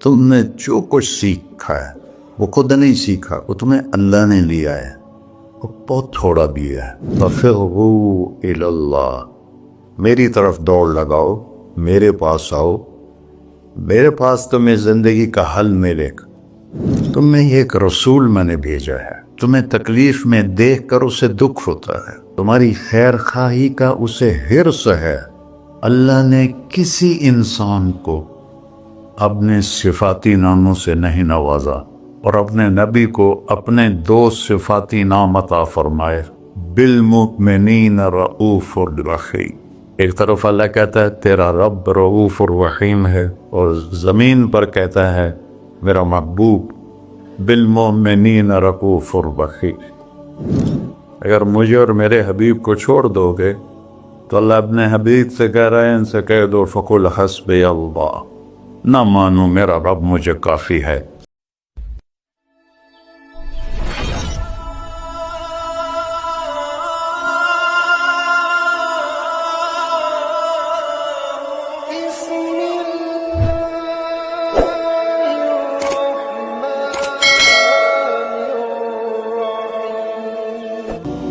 تم نے جو کچھ سیکھا ہے وہ خود نہیں سیکھا، وہ تمہیں اللہ نے لیا ہے، وہ بہت تھوڑا بھی ہے۔ فَفِرُّوا إِلَى اللَّهِ، میری طرف دوڑ لگاؤ، میرے پاس آؤ، میرے پاس تمہیں زندگی کا حل ملے گا۔ تمہیں ایک رسول میں نے بھیجا ہے، تمہیں تکلیف میں دیکھ کر اسے دکھ ہوتا ہے، تمہاری خیر خواہی کا اسے حرص ہے۔ اللہ نے کسی انسان کو اپنے صفاتی ناموں سے نہیں نوازا اور اپنے نبی کو اپنے دو صفاتی نام عطا فرمائے، بالمؤمنین رؤوف الرحیم۔ ایک طرف اللہ کہتا ہے تیرا رب رؤوف الرحیم ہے، اور زمین پر کہتا ہے میرا محبوب بالمؤمنین رؤوف الرحیم۔ اگر مجھے اور میرے حبیب کو چھوڑ دو گے تو اللہ اپنے حبیب سے کہہ رہے ہیں، ان سے کہہ دو فقل حسبی اللہ، نہ مانو میرا رب مجھے کافی ہے۔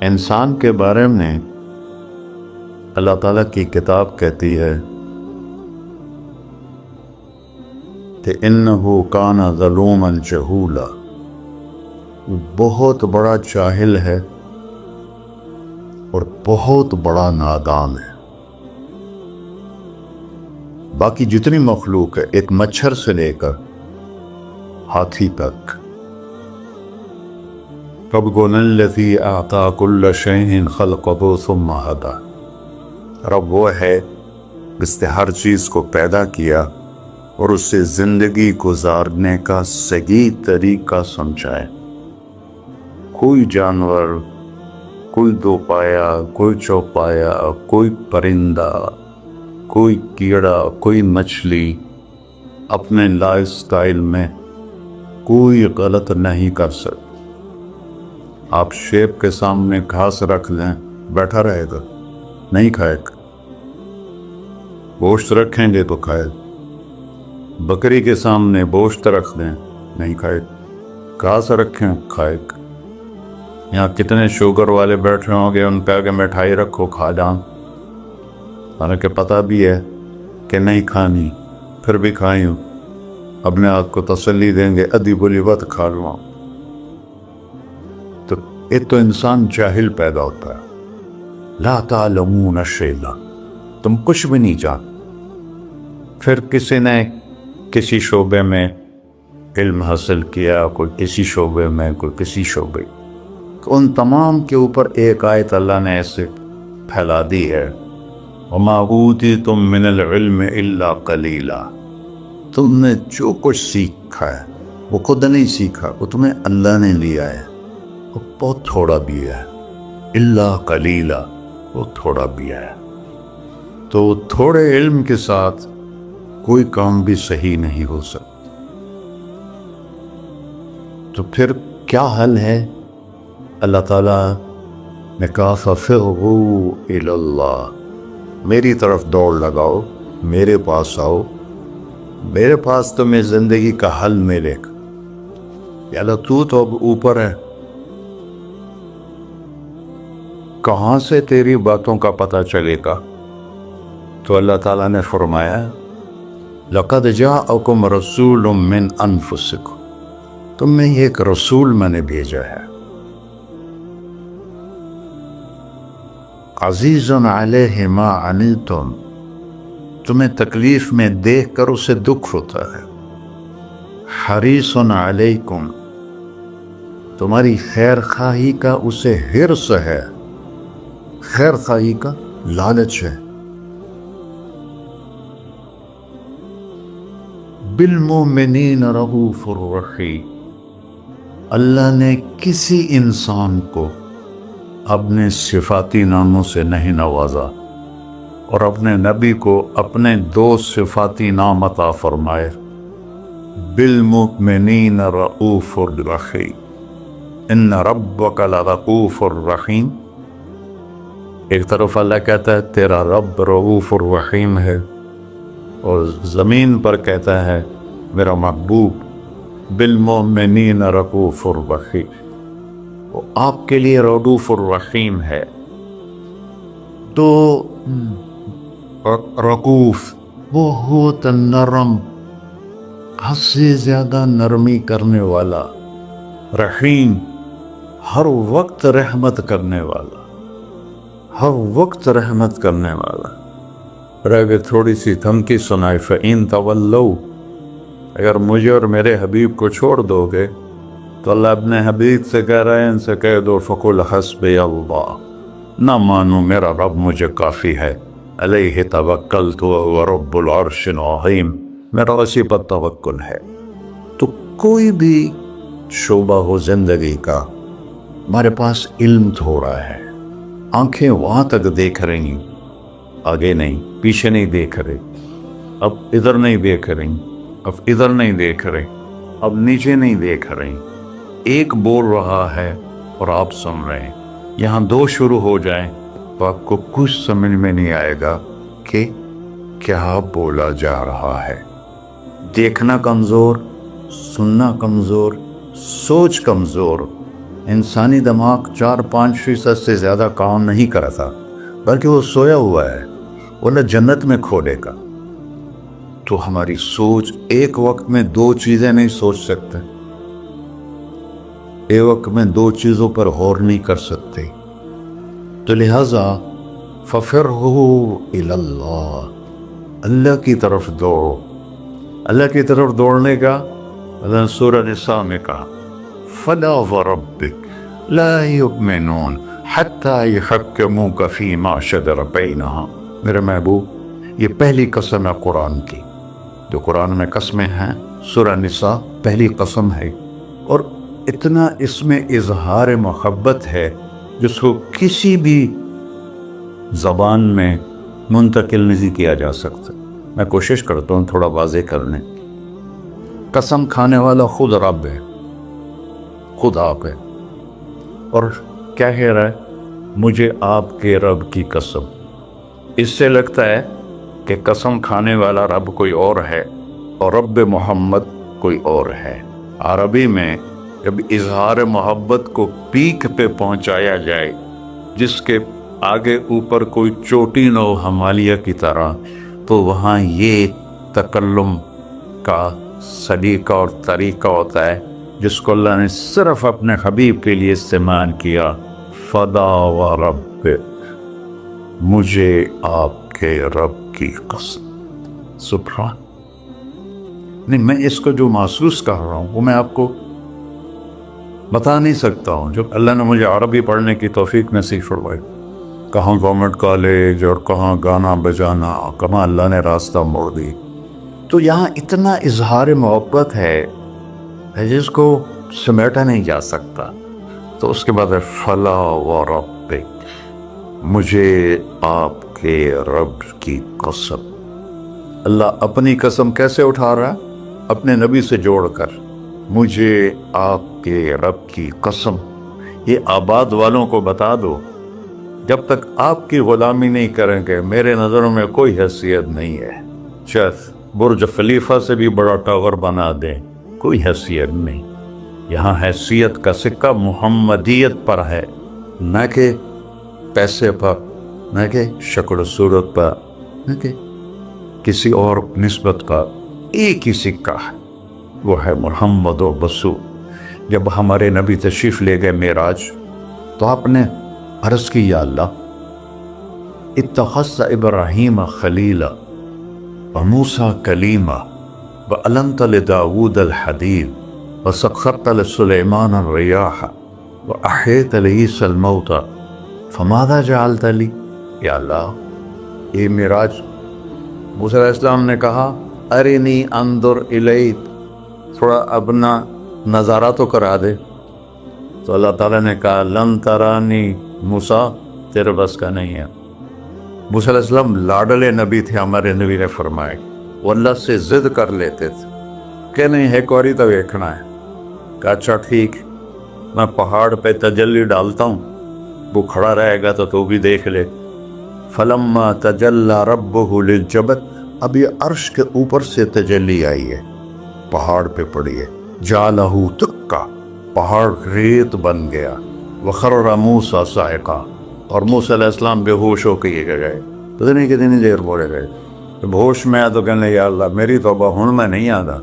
انسان کے بارے میں اللہ تعالیٰ کی کتاب کہتی ہے کہ انہو کان ظلوما جہولا، بہت بڑا جاہل ہے اور بہت بڑا نادان ہے۔ باقی جتنی مخلوق ہے، ایک مچھر سے لے کر ہاتھی تک، ربنا الذی اعطا کل شیء خلقہ ثم ہدی، رب وہ ہے جس نے ہر چیز کو پیدا کیا اور اسے زندگی گزارنے کا صحیح طریقہ سمجھائے۔ کوئی جانور، کوئی دو پایا، کوئی چوپایا، کوئی پرندہ، کوئی کیڑا، کوئی مچھلی اپنے لائف سٹائل میں کوئی غلط نہیں کر سکتا۔ آپ شیپ کے سامنے گھاس رکھ لیں، بیٹھا رہے گا، نہیں کھائے گا۔ گوشت رکھیں گے تو کھائے گا۔ بکری کے سامنے گوشت رکھ دیں، نہیں کھائے گا۔ گھاس رکھیں، کھائے گا۔ یہاں کتنے شوگر والے بیٹھے ہوں گے، ان پہ آگے مٹھائی رکھو، کھا جان، حالانکہ پتہ بھی ہے کہ نہیں کھانی، پھر بھی کھائی ہوں، اپنے آپ کو تسلی دیں گے ادھی بلی بات کھا لوں۔ تو ایک تو انسان جاہل پیدا ہوتا ہے، لا تعلمون شیئا، تم کچھ بھی نہیں جان۔ پھر کسی نے کسی شعبے میں علم حاصل کیا، کوئی کسی شعبے میں، کوئی کسی شعبے، ان تمام کے اوپر ایک آیت اللہ نے ایسے پھیلا دی ہے، وَمَا أُوتِيتُم مِّنَ الْعِلْمِ إِلَّا قَلِيلًا، تم نے جو کچھ سیکھا ہے وہ خود نہیں سیکھا، وہ تمہیں اللہ نے لیا ہے، وہ بہت تھوڑا بھی ہے، إِلَّا قَلِيلًا، وہ تھوڑا بھی ہے۔ تو تھوڑے علم کے ساتھ کوئی کام بھی صحیح نہیں ہو سکتا۔ تو پھر کیا حل ہے؟ اللہ تعالیٰ نے کہا فَفِرُّوا إِلَى اللَّهِ، میری طرف دوڑ لگاؤ، میرے پاس آؤ، میرے پاس تمہیں زندگی کا حل ملے گا۔ یا اللہ تو اب اوپر ہے، کہاں سے تیری باتوں کا پتہ چلے گا؟ تو اللہ تعالیٰ نے فرمایا لَقَدْ جَاءَكُمْ رَسُولٌ مِّنْ أَنفُسِكُمْ، تم میں ایک رسول میں نے بھیجا ہے، عزیزٌ علیہ ما عنتم، تمہیں تکلیف میں دیکھ کر اسے دکھ ہوتا ہے، حریصٌ علیکم، تمہاری خیر خواہی کا اسے حرص ہے، خیر خواہی کا لالچ ہے، بالمؤمنین رؤوف الرحیم، اللہ نے کسی انسان کو اپنے صفاتی ناموں سے نہیں نوازا اور اپنے نبی کو اپنے دو صفاتی نام عطا فرمائے، بالمؤمنین رؤوف الرحیم، ان ربک لرؤوف الرحیم۔ ایک طرف اللہ کہتا ہے تیرا رب رؤوف الرحیم ہے، اور زمین پر کہتا ہے میرا محبوب بالمؤمنین رؤوف الرحیم، وہ آپ کے لیے رؤوف الرحیم ہے۔ تو رؤوف بہت نرم، حد سے زیادہ نرمی کرنے والا، رحیم ہر وقت رحمت کرنے والا، ہر وقت رحمت کرنے والا۔ رہ گئے تھوڑی سی دھمکی سنائے، فَإِن تَوَلَّوْا، اگر مجھے اور میرے حبیب کو چھوڑ دو گے تو اللہ اپنے حبیب سے کہہ رہے ہیں، ان سے کہہ دو فَقُلْ حَسْبِيَ اللَّهُ، نہ مانو میرا رب مجھے کافی ہے، علیہ توکلت وهو رب العرش العظیم، میرا اسی پر توکل ہے۔ تو کوئی بھی شعبہ ہو زندگی کا، ہمارے پاس علم تھوڑا ہے، آنکھیں وہاں تک دیکھ رہی ہیں، آگے نہیں، پیچھے نہیں دیکھ رہے، اب ادھر نہیں دیکھ رہی، اب ادھر نہیں دیکھ رہے، اب نیچے نہیں دیکھ رہے، ایک بول رہا ہے اور آپ سن رہے ہیں، یہاں دو شروع ہو جائیں تو آپ کو کچھ سمجھ میں نہیں آئے گا کہ کیا بولا جا رہا ہے۔ دیکھنا کمزور، سننا کمزور، سوچ کمزور، انسانی دماغ 4-5% سے زیادہ کام نہیں کرتا، بلکہ وہ سویا ہوا ہے، ورنہ جنت میں کھولے گا۔ تو ہماری سوچ ایک وقت میں دو چیزیں نہیں سوچ سکتے، ایک وقت میں دو چیزوں پر غور نہیں کر سکتے، تو لہذا فَفِرُّوا إِلَى اللَّهِ، اللہ کی طرف دوڑو۔ اللہ کی طرف دوڑنے کا اللہ سورہ نساء میں کہا فَلَا وَرَبِّكَ لَا يُؤْمِنُونَ حَتَّى يُحَكِّمُوكَ فِيمَا شَجَرَ بَيْنَهُمْ، میرے محبوب یہ پہلی قسم ہے قرآن کی، جو قرآن میں قسمیں ہیں، سورہ نساء پہلی قسم ہے، اور اتنا اس میں اظہار محبت ہے جس کو کسی بھی زبان میں منتقل نہیں کیا جا سکتا۔ میں کوشش کرتا ہوں تھوڑا واضح کرنے۔ قسم کھانے والا خود رب ہے، خود آپ ہے، اور کیا کہہ رہا ہے؟ مجھے آپ کے رب کی قسم۔ اس سے لگتا ہے کہ قسم کھانے والا رب کوئی اور ہے اور رب محمد کوئی اور ہے۔ عربی میں جب اظہار محبت کو پیک پہ پہنچایا جائے، جس کے آگے اوپر کوئی چوٹی نہ ہو ہمالیہ کی طرح، تو وہاں یہ تکلم کا سلیقہ اور طریقہ ہوتا ہے جس کو اللہ نے صرف اپنے حبیب کے لیے استعمال کیا، فدا و رب، مجھے آپ کے رب کی قسم۔ سبحان، نہیں، میں اس کو جو محسوس کر رہا ہوں وہ میں آپ کو بتا نہیں سکتا ہوں۔ جب اللہ نے مجھے عربی پڑھنے کی توفیق نصیب فرمائی، کہاں گورنمنٹ کالج اور کہاں گانا بجانا، کہاں اللہ نے راستہ موڑ دی، تو یہاں اتنا اظہار محبت ہے جس کو سمیٹا نہیں جا سکتا۔ تو اس کے بعد ہے فلا و ربک، مجھے آپ کے رب کی قسم۔ اللہ اپنی قسم کیسے اٹھا رہا ہے؟ اپنے نبی سے جوڑ کر، مجھے آپ کے رب کی قسم۔ یہ آباد والوں کو بتا دو، جب تک آپ کی غلامی نہیں کریں گے میرے نظروں میں کوئی حیثیت نہیں ہے، شاید برج خلیفہ سے بھی بڑا ٹاور بنا دیں، کوئی حیثیت نہیں۔ یہاں حیثیت کا سکہ محمدیت پر ہے، نہ کہ پیسے پر، نہ کہ شکل و صورت پر، نہ کہ کسی اور نسبت کا، ایک ہی سکہ ہے، وہ ہے محمد و رسول۔ جب ہمارے نبی تشریف لے گئے معراج، تو آپ نے عرض کی، یا اللہ، اتخذت ابراہیم خلیلا وموسیٰ کلیما وعلنت لداود الحدید وسخرت لسلیمان الریاح واحیت لعیسی الموتى فماذا جعلت لی؟ یا اللہ، یہ معراج موسیٰ علیہ السلام نے کہا ارنی انظر الیک، تھوڑا اپنا نظارہ تو کرا دے، تو اللہ تعالیٰ نے کہا لن ترانی موسیٰ، تیرے بس کا نہیں ہے۔ موسیٰ علیہ السلام لاڈلے نبی تھے، ہمارے نبی نے فرمائے، وہ اللہ سے ضد کر لیتے تھے کہ نہیں، ایک اور ہی تو دیکھنا ہے۔ کہا اچھا ٹھیک، میں پہاڑ پہ تجلی ڈالتا ہوں، وہ کھڑا رہے گا تو بھی دیکھ لے۔ فلما تجلی ربہ للجبل، اب یہ عرش کے اوپر سے تجلی آئی ہے، پہاڑ پہ پڑی ہے. جالہو تکا, پہاڑ ریت بن گیا. وخر موسیٰ صاعقہ, اور موسیٰ علیہ السلام بے ہوش ہو کے یہ گئے. پتہ نہیں کتنی دیر بولے گئے. جب ہوش میں آیا تو کہنے یا اللہ میری توبہ ہوں میں نہیں آتا.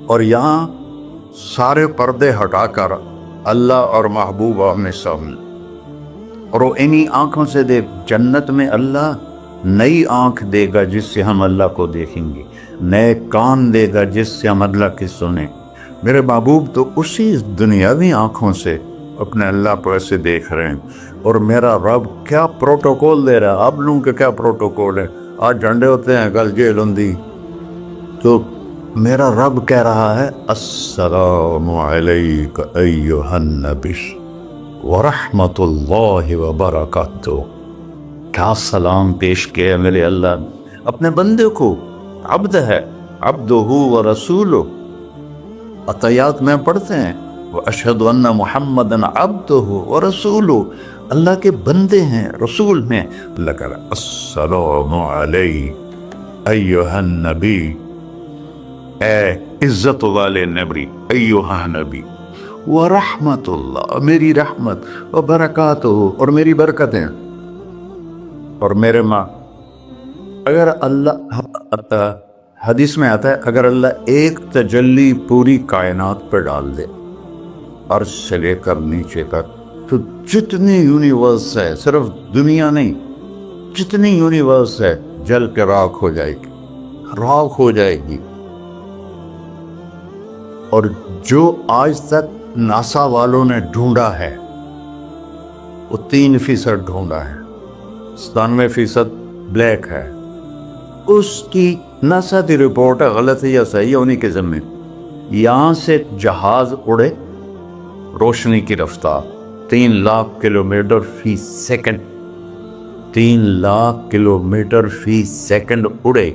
اور یہاں سارے پردے ہٹا کر اللہ اور محبوب آمنے سامنے, اور وہ انہی آنکھوں سے دیکھ. جنت میں اللہ نئی آنکھ دے گا جس سے ہم اللہ کو دیکھیں گے, نئے کان دے گا جس سے ہم اللہ کی سنیں. میرے محبوب تو اسی دنیاوی آنکھوں سے اپنے اللہ کو ایسے دیکھ رہے ہیں. اور میرا رب کیا پروٹوکول دے رہا ہے. آپ لوگوں کا کیا پروٹوکول ہے؟ آج جھنڈے ہوتے ہیں, کل جیل ہوندی. تو میرا رب کہہ رہا ہے السلام علیک ایھا النبی ورحمۃ اللہ وبرکاتہ. کیا سلام پیش کیا میرے اللہ اپنے بندے کو. عبد ہے, عبدہ ورسولہ. عطیات میں پڑھتے ہیں وَأَشْهَدُ أَنَّ مُحَمَّدًا عَبْدُهُ وَرَسُولُهُ, اللہ کے بندے ہیں, رسول ہیں. اللہ کہہ رہا السلام علیک ایھا النبی, اے عزت والے نبی, ایھا نبی, ورحمۃ اللہ, میری رحمت, وبرکاتہ, اور میری برکتیں. اور میرے ماں, اگر اللہ, حدیث میں آتا ہے اگر اللہ ایک تجلی پوری کائنات پہ ڈال دے عرش سے لے کر نیچے تک, تو جتنی یونیورس ہے, صرف دنیا نہیں, جتنی یونیورس ہے جل کے راکھ ہو جائے گی, راکھ ہو جائے گی. اور جو آج تک ناسا والوں نے ڈھونڈا ہے وہ 3% ڈھونڈا ہے, 97% بلیک ہے. اس کی ناسا کی رپورٹ ہے, غلط ہے یا صحیح ہے انہی کے ذمے. یہاں سے جہاز اڑے روشنی کی رفتار 3 لاکھ کلومیٹر فی سیکنڈ, 3 لاکھ کلومیٹر فی سیکنڈ اڑے,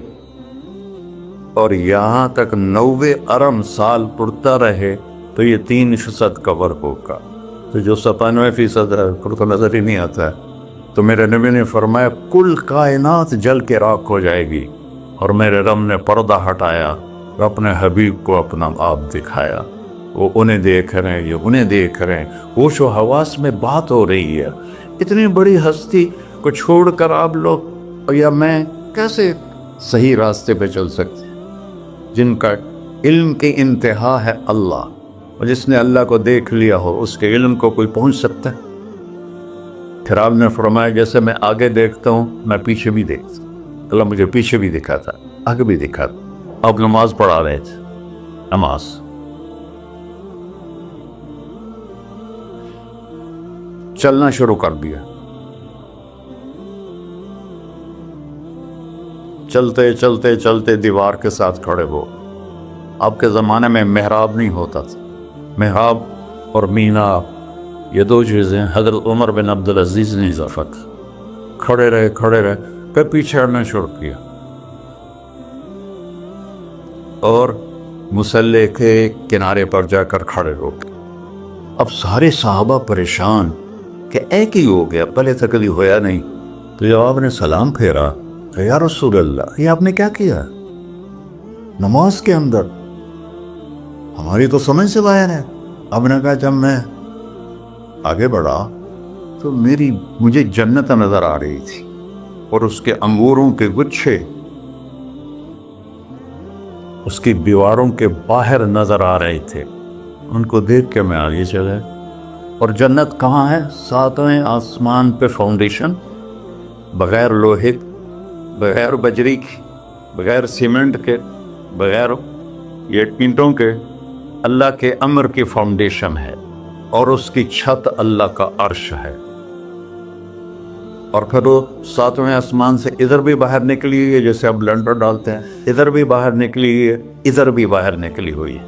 اور یہاں تک 90 ارب سال اڑتا رہے تو یہ 3% کور ہوگا. تو جو 97% ہے پھر تو نظر ہی نہیں آتا ہے. تو میرے نبی نے فرمایا کل کائنات جل کے راکھ ہو جائے گی. اور میرے رب نے پردہ ہٹایا اور اپنے حبیب کو اپنا آپ دکھایا. وہ انہیں دیکھ رہے ہیں, یہ انہیں دیکھ رہے ہیں. ہوش و حواس میں بات ہو رہی ہے. اتنی بڑی ہستی کو چھوڑ کر آپ لوگ یا میں کیسے صحیح راستے پہ چل سکتے, جن کا علم کی انتہا ہے اللہ, اور جس نے اللہ کو دیکھ لیا ہو اس کے علم کو کوئی پہنچ سکتا ہے؟ پھر آپ نے فرمایا جیسے میں آگے دیکھتا ہوں میں پیچھے بھی دیکھتا ہوں. اللہ مجھے پیچھے بھی دکھاتا, آگے بھی دکھاتا. آپ نماز پڑھا رہے تھے, نماز چلنا شروع کر دیا, چلتے چلتے چلتے دیوار کے ساتھ کھڑے ہو. آپ کے زمانے میں محراب نہیں ہوتا تھا. محراب اور مینار یہ 2 چیزیں حضرت عمر بن عبدالعزیز نے اضافہ کی. کھڑے رہے پھر پیچھے ہٹنا شروع کیا, اور مصلی کے کنارے پر جا کر کھڑے ہو. اب سارے صحابہ پریشان کہ ایک ہی ہو گیا, پہلے تک کبھی ہوا نہیں. تو جب آپ نے سلام پھیرا کہ یا رسول اللہ یہ آپ نے کیا کیا نماز کے اندر, ہماری تو سمجھ سے باہر ہے. آپ نے کہا جب میں آگے بڑھا تو مجھے جنت نظر آ رہی تھی, اور اس کے انگوروں کے گچھے اس کی دیواروں کے باہر نظر آ رہے تھے. ان کو دیکھ کے میں آگے چلا. اور جنت کہاں ہے؟ 7ویں آسمان پہ فاؤنڈیشن, بغیر لوہے, بغیر بجری کی, بغیر سیمنٹ کے, بغیر یہ اینٹوں کے, اللہ کے امر کی فاؤنڈیشن ہے, اور اس کی چھت اللہ کا عرش ہے. اور پھر وہ 7ویں آسمان سے ادھر بھی باہر نکلی ہوئی ہے, جیسے اب لنڈر ڈالتے ہیں, ادھر بھی باہر نکلی ہوئی ہے, ادھر بھی باہر نکلی ہوئی ہے.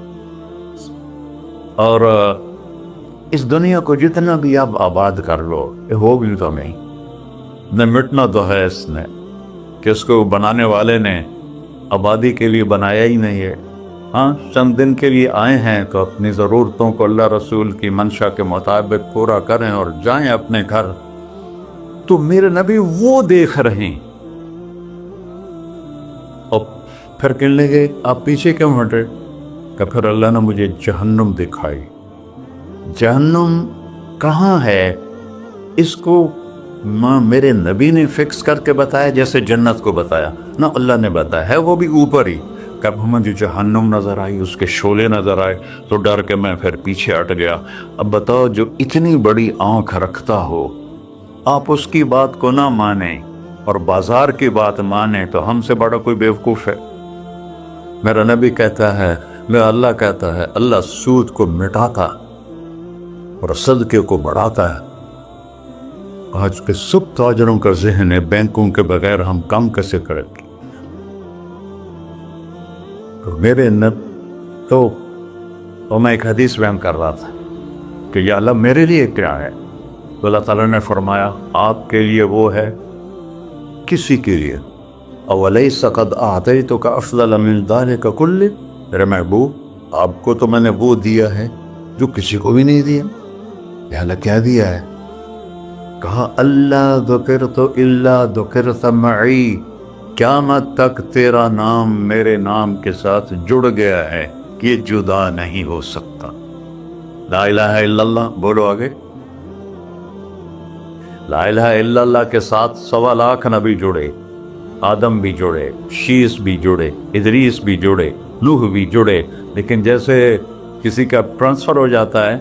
اور اس دنیا کو جتنا بھی آپ آباد کر لو یہ ہو بھی تو نہیں, نہ مٹنا تو ہے اس نے, کہ اس کو بنانے والے نے آبادی کے لیے بنایا ہی نہیں ہے. ہاں چند دن کے لیے آئے ہیں تو اپنی ضرورتوں کو اللہ رسول کی منشا کے مطابق پورا کریں اور جائیں اپنے گھر. تو میرے نبی وہ دیکھ رہے ہیں, اور پھر کہنے لگے آپ پیچھے کیوں ہٹے؟ کہ پھر اللہ نے مجھے جہنم دکھائی. جہنم کہاں ہے اس کو میرے نبی نے فکس کر کے بتایا جیسے جنت کو بتایا؟ نہ، اللہ نے بتایا ہے وہ بھی اوپر ہی. کب مجھے جہنم نظر آئی، اس کے شعلے نظر آئے تو ڈر کے میں پھر پیچھے ہٹ گیا. اب بتاؤ، جو اتنی بڑی آنکھ رکھتا ہو آپ اس کی بات کو نہ مانیں اور بازار کی بات مانیں تو ہم سے بڑا کوئی بیوقوف ہے؟ میرا نبی کہتا ہے، میرا اللہ کہتا ہے، اللہ سود کو مٹاتا اور صدقے کو بڑھاتا ہے. آج کے سب تاجروں کا ذہن ہے بینکوں کے بغیر ہم کام کیسے کریں گے. تو میرے تو میں ایک حدیث بیان کر رہا تھا کہ یا اللہ میرے لیے کیا ہے؟ تو اللہ تعالیٰ نے فرمایا آپ کے لیے وہ ہے کسی کے لیے. اولیس قد اعطیتک افضل من ذلک کلہ، میرے محبوب آپ کو تو میں نے وہ دیا ہے جو کسی کو بھی نہیں دیا. یا اللہ کیا دیا ہے؟ کہا اللہ ذکرت الا ذکرت معی، قیامت تک تیرا نام میرے نام کے ساتھ جڑ گیا ہے کہ یہ جدا نہیں ہو سکتا. لا الہ الا اللہ بولو آگے. لا الہ الا اللہ کے ساتھ 1.25 لاکھ نبی جڑے، آدم بھی جڑے، شیس بھی جڑے، ادریس بھی جڑے، نوح بھی جڑے. لیکن جیسے کسی کا ٹرانسفر ہو جاتا ہے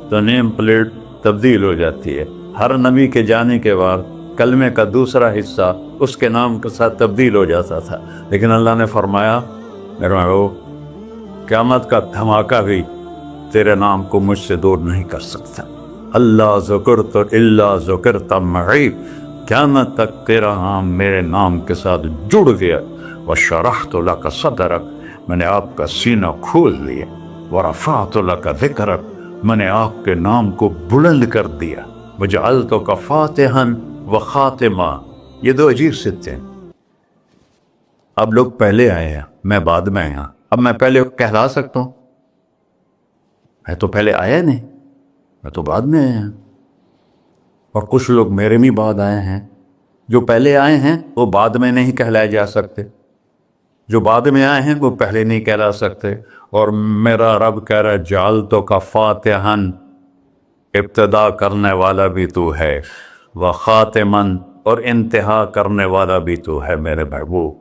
تو نیم پلیٹ تبدیل ہو جاتی ہے. ہر نبی کے جانے کے بعد کلمے کا دوسرا حصہ اس کے نام کے ساتھ تبدیل ہو جاتا تھا. لیکن اللہ نے فرمایا میرے محبوب قیامت کا دھماکہ بھی تیرے نام کو مجھ سے دور نہیں کر سکتا. اللہ ذکرت الا ذکرت معی، قیامت تک تیرا نام میرے نام کے ساتھ جڑ گیا. وشرحت لک صدرک، میں نے آپ کا سینہ کھول لیا. ورفعت لک ذکرک، میں نے آپ کے نام کو بلند کر دیا. وجعلتک فاتحا وخاتما. یہ دو عجیب صفت ہیں. اب لوگ پہلے آئے ہیں، میں بعد میں آیا. اب میں پہلے کہلا سکتا ہوں؟ میں تو پہلے آیا نہیں، میں تو بعد میں آیا. اور کچھ لوگ میرے بھی بعد آئے ہیں. جو پہلے آئے ہیں وہ بعد میں نہیں کہلائے جا سکتے، جو بعد میں آئے ہیں وہ پہلے نہیں کہلا سکتے. اور میرا رب کہہ رہا ہے جعلتک فاتحا، ابتدا کرنے والا بھی تو ہے، وخاتما، اور انتہا کرنے والا بھی تو ہے میرے محبوب.